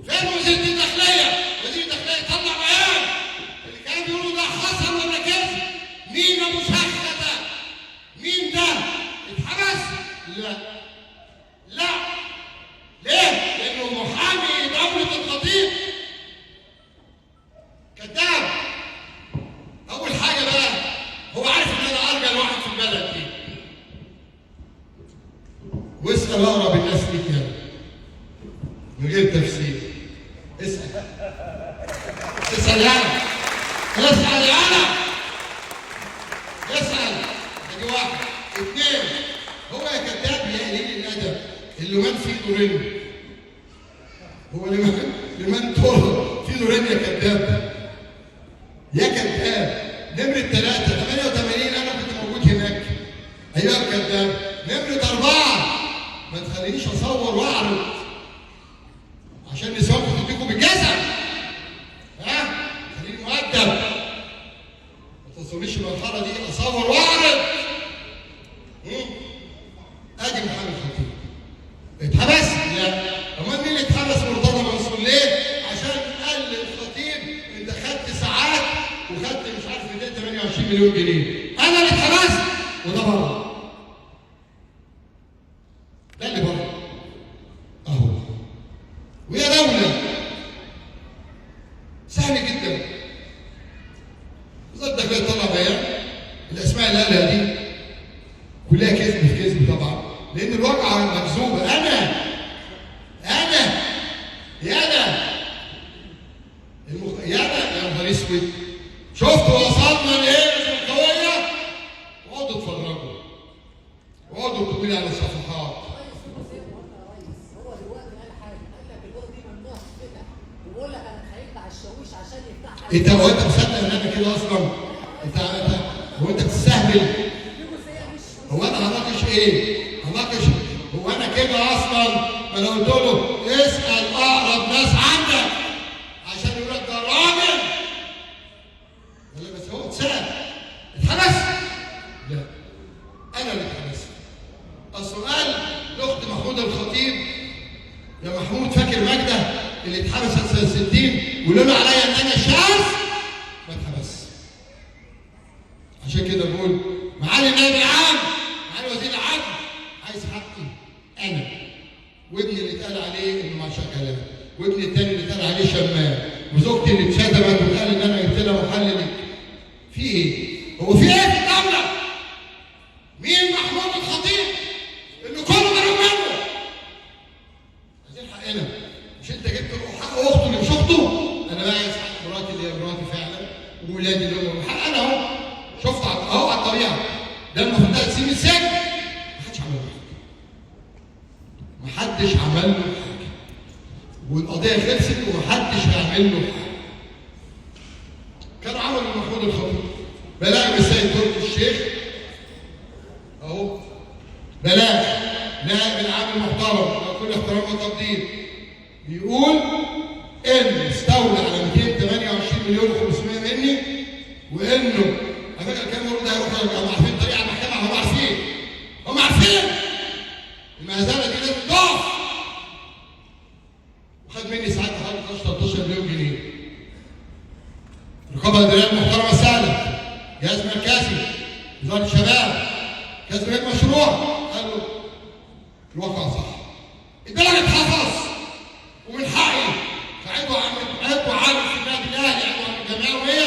فين وزير الداخليه؟ وزير الداخليه طلع بيان. اللي كانوا بيقولوا ده حصل ولا كذب؟ مين ابو شخه ده؟ مين ده؟ اتحبس؟ لا لا. ليه؟ لانه محامي دوله الخطيب. كذاب. اول حاجه بقى هو عارف ان انا ارجل واحد في البلد دي. واسال اقرب الناس ليك يلا من غير تفسير. اسال اسال يالا اسال يالا اسال. ادي واحد. اثنين، هو يا كذاب يا قليل الادب اللي من فيه نورين. هو لمن طول فيه نورين يا كذاب يا كذاب. نمرة 3 88 انا كنت موجود هناك. ايوه يا كذاب. نمرة 4 ما تخلينيش اصور واعرض عشان نسوانكم تديكم بالجزم. ها؟ خليني مؤدب. ما توصلنيش المرحلة دي اصور واعرض. ادي محمد خطيب. اتحبس؟ لا. امال مين اللي اتحبس؟ مرتضى منصور. ليه؟ عشان قال للخطيب انت خدت ساعات وخدت مش عارف 228 مليون جنيه. انا اللي اتحبست وده بره. ده اللي بره. اهو. ويا دولة سهل جدا. وزارة الداخلية طلع بيان. الاسماء اللي قالها دي كلها كذب في كذب طبعا، لان الواقعة مكذوبة. انا يا نهار اسود. شفتوا وصلنا لايه الزملكاويه؟ اقعدوا اتفرجوا واقعدوا اكتبوا لي على الصفحات. هو دلوقتي قال حاجه، قال لك الاوضه دي ممنوع تفتح، وبيقول لك انا هيفتح الشاويش عشان يفتحها. انت هو انت مصدق ان انا كده اصلا؟ هو انت بتستهبل؟ هو انا هناقش ايه؟ هو انا كده اصلا؟ ما انا قلت له اسال اقرب ناس عندك عشان يقول لك ده راجل. ولا بس هو اتسال اتحبس؟ لا انا اللي اتحبست. اصل قال لاخت محمود الخطيب يا محمود فاكر ماجده اللي اتحبست سنه 60 ولولا عليا ان انا شاذ ما اتحبس. عشان كده بقول معالي النائب العام، معالي وزير العدل، عايز حقي انا وابني اللي اتقال عليه انه مع شغالات، وابني الثاني اللي اتقال عليه شمام، وزوجتي اللي اتشتمت واتقال ان انا جبت لها محلل. في ايه؟ هو في ايه في الدوله؟ مين محمود الخطيب اللي كله ضرب منه؟ عايزين حقنا. مش انت جبت حق اخته اللي مش اخته؟ انا بقى عايز حق مراتي اللي هي مراتي فعلا، وولادي اللي هم حق انا اهو. شفت اهو على الطبيعه. ده المفروض ده تسيب السجن. محدش عمل له حاجه. والقضيه خلصت ومحدش هيعمل له حاجه. كانوا عملوا محمود الخطيب بلاغ بالسيد تركي الشيخ اهو، بلاغ نائب العام المحترم كل احترام وتقدير، بيقول ان استولى على 228 مليون و500 مني، وانه على فكره كان المفروض ده هيروح. هم عارفين طريقه المحكمه، هم عارفين المهزله دي لازم تقف. وخد مني ساعات حوالي 13 مليون جنيه. الرقابه الاداريه المحترمه سهله، جهاز مركزي، وزاره الشباب، جهاز بيت مشروع، قالوا الواقع صح. البلد اتحفظ ومن حقي ساعتها عملوا عارف في النادي الاهلي، عملوا الجمعيه